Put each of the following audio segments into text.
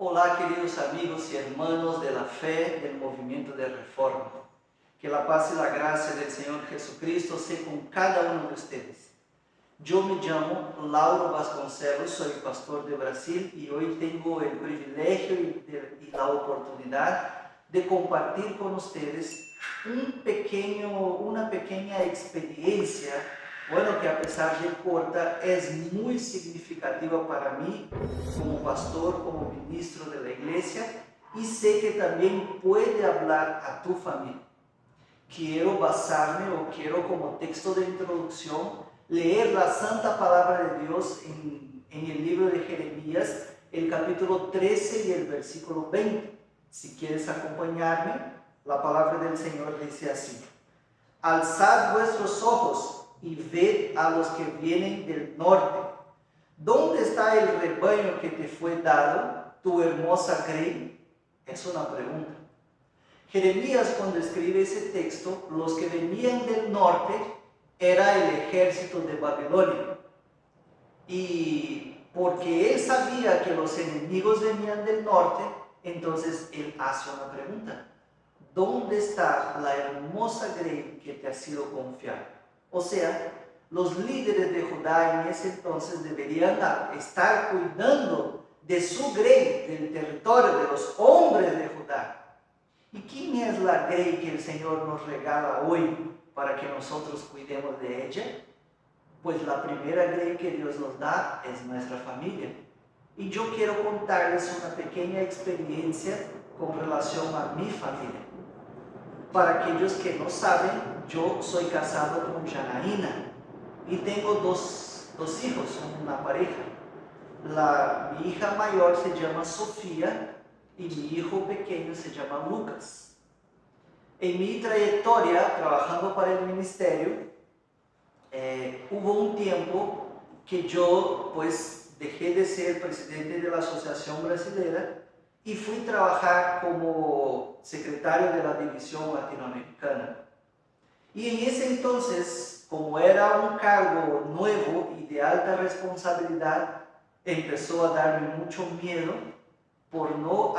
Olá, queridos amigos y hermanos de la fe del movimiento de reforma. Que la paz y la gracia del Señor Jesucristo sea con cada uno de ustedes. Yo me llamo Lauro Vasconcelos, soy pastor de Brasil y hoy tengo el privilegio y la oportunidad de compartir con ustedes una pequeña experiencia, bueno, que a pesar de corta es muy significativa para mí como pastor, como ministro de la iglesia, y sé que también puede hablar a tu familia. Quiero como texto de introducción leer la santa palabra de Dios en el libro de Jeremías, el capítulo 13 y el versículo 20. Si quieres acompañarme, la palabra del Señor dice así: alzad vuestros ojos y ved a los que vienen del norte. ¿Dónde está el rebaño que te fue dado, tu hermosa grey? Es una pregunta. Jeremías, cuando escribe ese texto, los que venían del norte era el ejército de Babilonia. Y porque él sabía que los enemigos venían del norte, entonces él hace una pregunta: ¿dónde está la hermosa grey que te ha sido confiada? O sea, los líderes de Judá en ese entonces deberían estar cuidando de su grey, del territorio, de los hombres de Judá. ¿Y quién es la grey que el Señor nos regala hoy para que nosotros cuidemos de ella? Pues la primera grey que Dios nos da es nuestra familia. Y yo quiero contarles una pequeña experiencia con relación a mi familia. Para aquellos que no saben, yo soy casado con Janaína y tengo dos hijos, una pareja. Mi hija mayor se llama Sofía y mi hijo pequeño se llama Lucas. En mi trayectoria trabajando para el ministerio, hubo un tiempo que yo dejé de ser presidente de la Asociación Brasilera y fui a trabajar como secretario de la División Latinoamericana. Y en ese entonces, como era un cargo nuevo y de alta responsabilidad, empezó a darme mucho miedo por no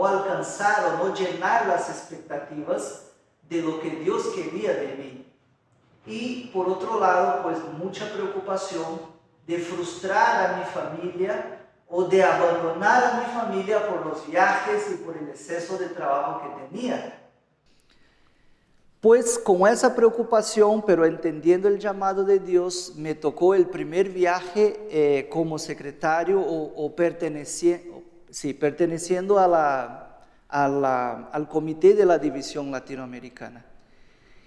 alcanzar o no llenar las expectativas de lo que Dios quería de mí. Y por otro lado, mucha preocupación de frustrar a mi familia o de abandonar a mi familia por los viajes y por el exceso de trabajo que tenía. Pues con esa preocupación, pero entendiendo el llamado de Dios, me tocó el primer viaje como secretario perteneciendo al comité de la División Latinoamericana.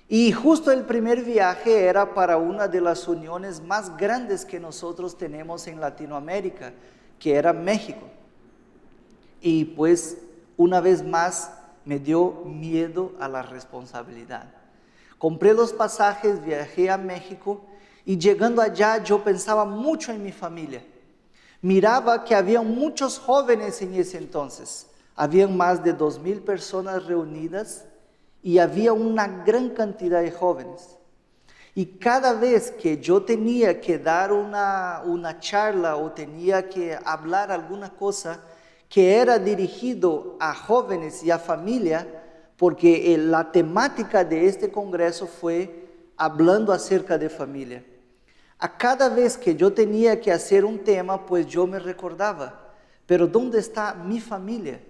Y justo el primer viaje era para una de las uniones más grandes que nosotros tenemos en Latinoamérica, que era México. Y una vez más me dio miedo a la responsabilidad. Compré los pasajes, viajé a México y llegando allá yo pensaba mucho en mi familia. Miraba que había muchos jóvenes en ese entonces. Habían más de 2,000 personas reunidas y había una gran cantidad de jóvenes. Y cada vez que yo tenía que dar una charla o tenía que hablar alguna cosa que era dirigido a jóvenes y a familia, porque la temática de este congreso fue hablando acerca de familia. A cada vez que yo tenía que hacer un tema, yo me recordaba, pero ¿dónde está mi familia?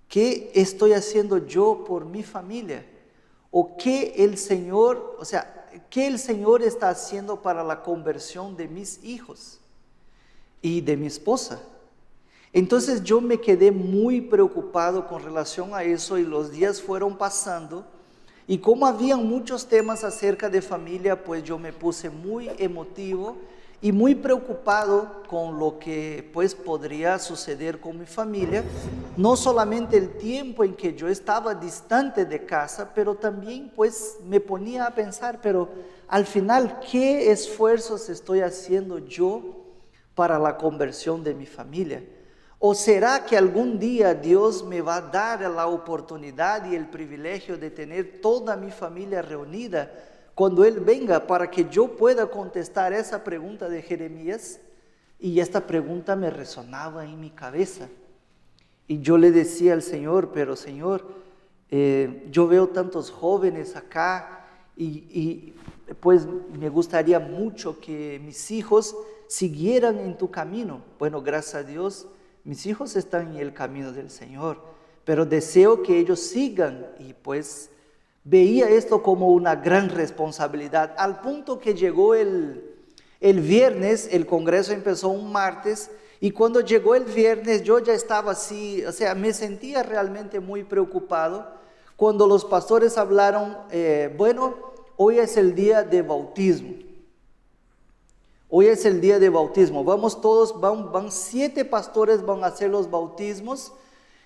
¿Qué estoy haciendo yo por mi familia? ¿O qué el Señor está haciendo para la conversión de mis hijos y de mi esposa? Entonces yo me quedé muy preocupado con relación a eso y los días fueron pasando y como había muchos temas acerca de familia, yo me puse muy emotivo y muy preocupado con lo que podría suceder con mi familia, no solamente el tiempo en que yo estaba distante de casa, pero también me ponía a pensar, pero al final, ¿qué esfuerzos estoy haciendo yo para la conversión de mi familia? ¿O será que algún día Dios me va a dar la oportunidad y el privilegio de tener toda mi familia reunida cuando Él venga para que yo pueda contestar esa pregunta de Jeremías? Y esta pregunta me resonaba en mi cabeza. Y yo le decía al Señor, pero Señor, yo veo tantos jóvenes acá y pues me gustaría mucho que mis hijos siguieran en tu camino. Bueno, gracias a Dios, mis hijos están en el camino del Señor, pero deseo que ellos sigan, y pues veía esto como una gran responsabilidad, al punto que llegó el viernes. El congreso empezó un martes, y cuando llegó el viernes yo ya estaba así, o sea, me sentía realmente muy preocupado cuando los pastores hablaron, bueno, hoy es el día de bautismo. Hoy es el día de bautismo. Vamos todos, van 7 pastores, van a hacer los bautismos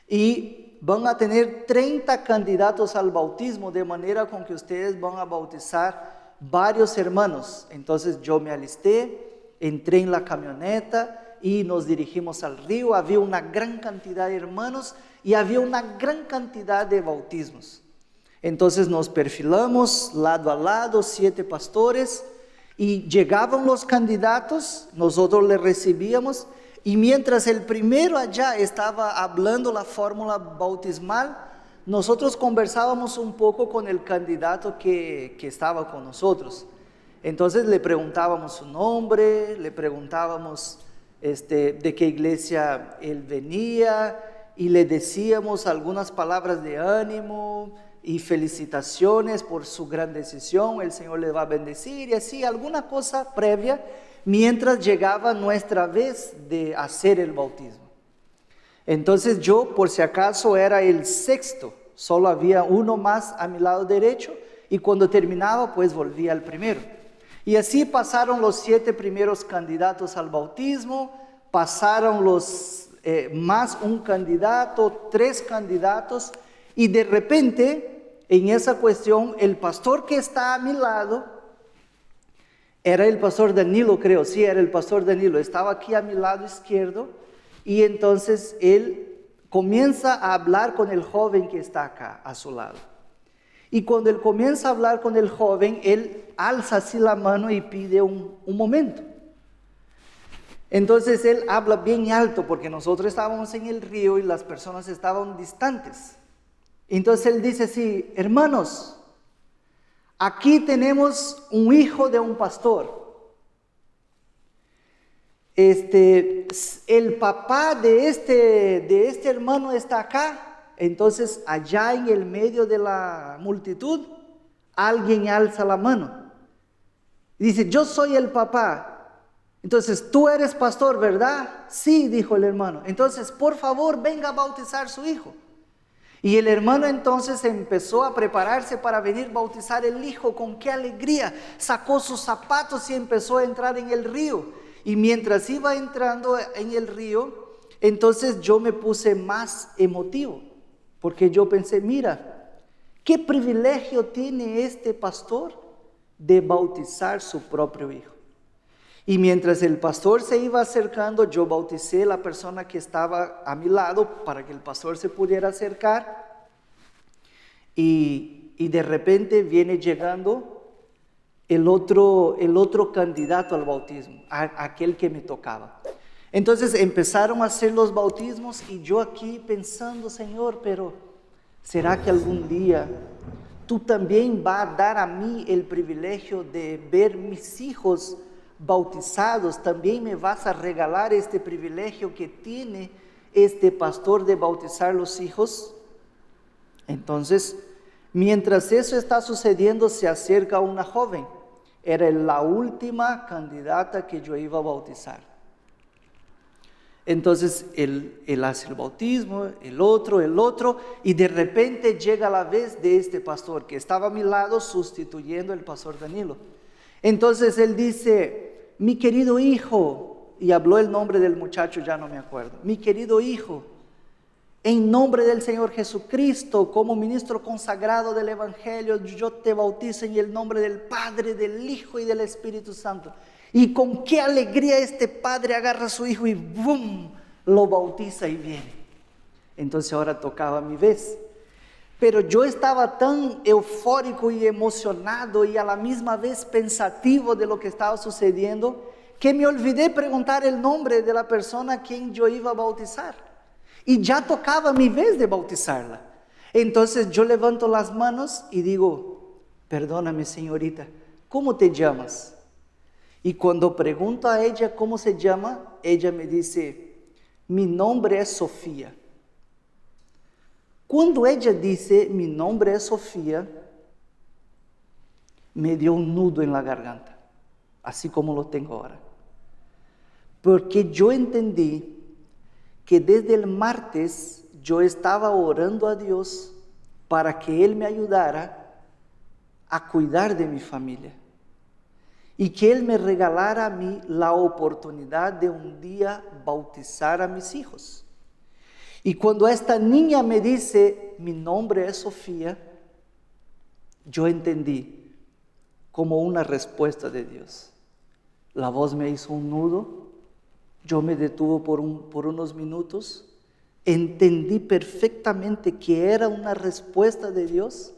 y van a tener 30 candidatos al bautismo, de manera con que ustedes van a bautizar varios hermanos. Entonces yo me alisté, entré en la camioneta y nos dirigimos al río. Había una gran cantidad de hermanos y había una gran cantidad de bautismos. Entonces nos perfilamos lado a lado, 7 pastores, y llegaban los candidatos, nosotros les recibíamos, y mientras el primero allá estaba hablando la fórmula bautismal, nosotros conversábamos un poco con el candidato que estaba con nosotros. Entonces le preguntábamos su nombre, le preguntábamos de qué iglesia él venía, y le decíamos algunas palabras de ánimo y felicitaciones por su gran decisión, el Señor le va a bendecir, y así alguna cosa previa, mientras llegaba nuestra vez de hacer el bautismo. Entonces yo, por si acaso, era el 6º, solo había uno más a mi lado derecho, y cuando terminaba pues volvía al primero. Y así pasaron los 7 primeros candidatos al bautismo, pasaron los más un candidato, 3 candidatos, y de repente en esa cuestión el pastor que está a mi lado, era el pastor Danilo, creo, sí, era el pastor Danilo, estaba aquí a mi lado izquierdo, y entonces él comienza a hablar con el joven que está acá a su lado. Y cuando él comienza a hablar con el joven, él alza así la mano y pide un momento. Entonces él habla bien alto, porque nosotros estábamos en el río y las personas estaban distantes. Entonces él dice así: hermanos, aquí tenemos un hijo de un pastor. El papá de este hermano está acá. Entonces allá en el medio de la multitud, alguien alza la mano. Dice: yo soy el papá. Entonces, tú eres pastor, ¿verdad? Sí, dijo el hermano. Entonces, por favor, venga a bautizar a su hijo. Y el hermano entonces empezó a prepararse para venir a bautizar el hijo. Con qué alegría sacó sus zapatos y empezó a entrar en el río. Y mientras iba entrando en el río, entonces yo me puse más emotivo, porque yo pensé: mira, qué privilegio tiene este pastor de bautizar su propio hijo. Y mientras el pastor se iba acercando, yo bauticé a la persona que estaba a mi lado para que el pastor se pudiera acercar. Y de repente viene llegando el otro candidato al bautismo, aquel que me tocaba. Entonces empezaron a hacer los bautismos y yo aquí pensando: Señor, pero ¿será que algún día tú también vas a dar a mí el privilegio de ver mis hijos bautizados? También me vas a regalar este privilegio que tiene este pastor de bautizar los hijos. Entonces, mientras eso está sucediendo, se acerca una joven. Era la última candidata que yo iba a bautizar. Entonces él hace el bautismo, el otro, y de repente llega la vez de este pastor que estaba a mi lado sustituyendo al pastor Danilo. Entonces él dice: mi querido hijo, y habló el nombre del muchacho, ya no me acuerdo. Mi querido hijo, en nombre del Señor Jesucristo, como ministro consagrado del Evangelio, yo te bautizo en el nombre del Padre, del Hijo y del Espíritu Santo. Y con qué alegría este padre agarra a su hijo y ¡bum!, lo bautiza y viene. Entonces ahora tocaba mi vez. Pero yo estaba tan eufórico y emocionado y a la misma vez pensativo de lo que estaba sucediendo, que me olvidé preguntar el nombre de la persona a quien yo iba a bautizar. Y ya tocaba mi vez de bautizarla. Entonces yo levanto las manos y digo, perdóname señorita, ¿cómo te llamas? Y cuando pregunto a ella cómo se llama, ella me dice, mi nombre es Sofía. Cuando ella dice, mi nombre es Sofía, me dio un nudo en la garganta, así como lo tengo ahora. Porque yo entendí que desde el martes yo estaba orando a Dios para que Él me ayudara a cuidar de mi familia y que Él me regalara a mí la oportunidad de un día bautizar a mis hijos. Y cuando esta niña me dice, mi nombre es Sofía, yo entendí como una respuesta de Dios. La voz me hizo un nudo, yo me detuve por unos minutos, entendí perfectamente que era una respuesta de Dios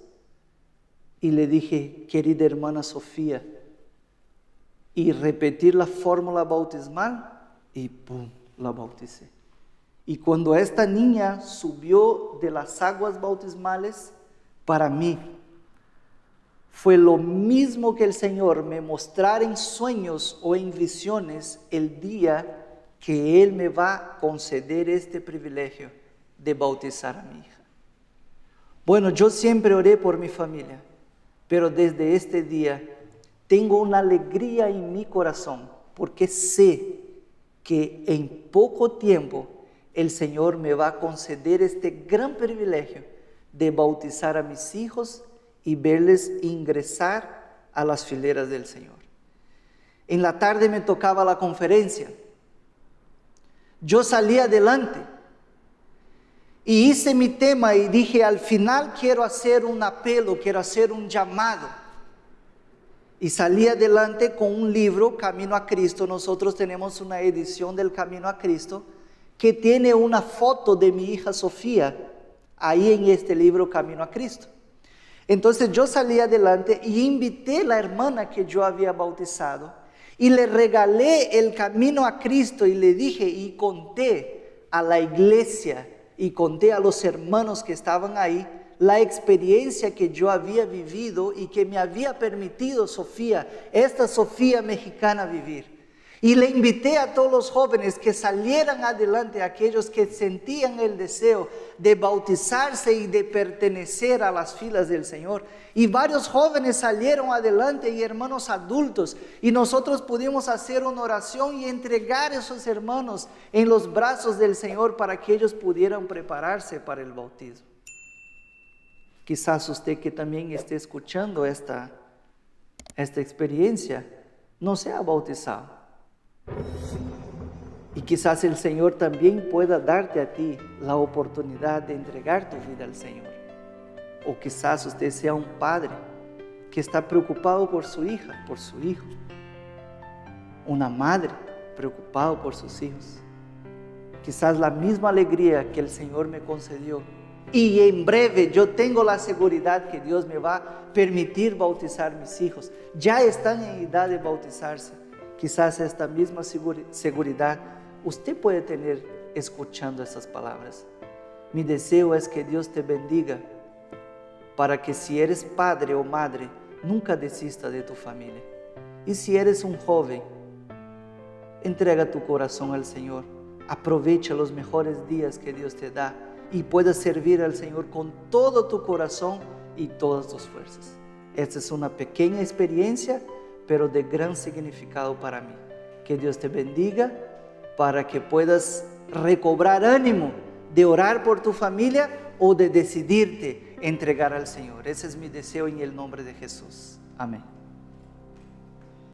y le dije, querida hermana Sofía, y repetir la fórmula bautismal y ¡pum!, la bauticé. Y cuando esta niña subió de las aguas bautismales, para mí fue lo mismo que el Señor me mostrara en sueños o en visiones el día que Él me va a conceder este privilegio de bautizar a mi hija. Bueno, yo siempre oré por mi familia, pero desde este día tengo una alegría en mi corazón, porque sé que en poco tiempo el Señor me va a conceder este gran privilegio de bautizar a mis hijos y verles ingresar a las fileras del Señor. En la tarde me tocaba la conferencia. Yo salí adelante y hice mi tema y dije, al final quiero hacer un apelo, quiero hacer un llamado. Y salí adelante con un libro, Camino a Cristo. Nosotros tenemos una edición del Camino a Cristo que tiene una foto de mi hija Sofía ahí en este libro, Camino a Cristo. Entonces yo salí adelante y invité a la hermana que yo había bautizado y le regalé el Camino a Cristo y le dije y conté a la iglesia y conté a los hermanos que estaban ahí la experiencia que yo había vivido y que me había permitido Sofía, esta Sofía mexicana, vivir. Y le invité a todos los jóvenes que salieran adelante, aquellos que sentían el deseo de bautizarse y de pertenecer a las filas del Señor. Y varios jóvenes salieron adelante y hermanos adultos. Y nosotros pudimos hacer una oración y entregar a esos hermanos en los brazos del Señor para que ellos pudieran prepararse para el bautismo. Quizás usted que también esté escuchando esta experiencia no se ha bautizado. Y quizás el Señor también pueda darte a ti la oportunidad de entregar tu vida al Señor. O quizás usted sea un padre que está preocupado por su hija, por su hijo. Una madre preocupada por sus hijos. Quizás la misma alegría que el Señor me concedió. Y en breve yo tengo la seguridad que Dios me va a permitir bautizar mis hijos. Ya están en edad de bautizarse. Quizás esta misma seguridad usted puede tener escuchando esas palabras. Mi deseo es que Dios te bendiga para que si eres padre o madre, nunca desista de tu familia. Y si eres un joven, entrega tu corazón al Señor. Aprovecha los mejores días que Dios te da y puedas servir al Señor con todo tu corazón y todas tus fuerzas. Esta es una pequeña experiencia, pero de gran significado para mí. Que Dios te bendiga para que puedas recobrar ánimo de orar por tu familia o de decidirte entregar al Señor. Ese es mi deseo en el nombre de Jesús. Amén.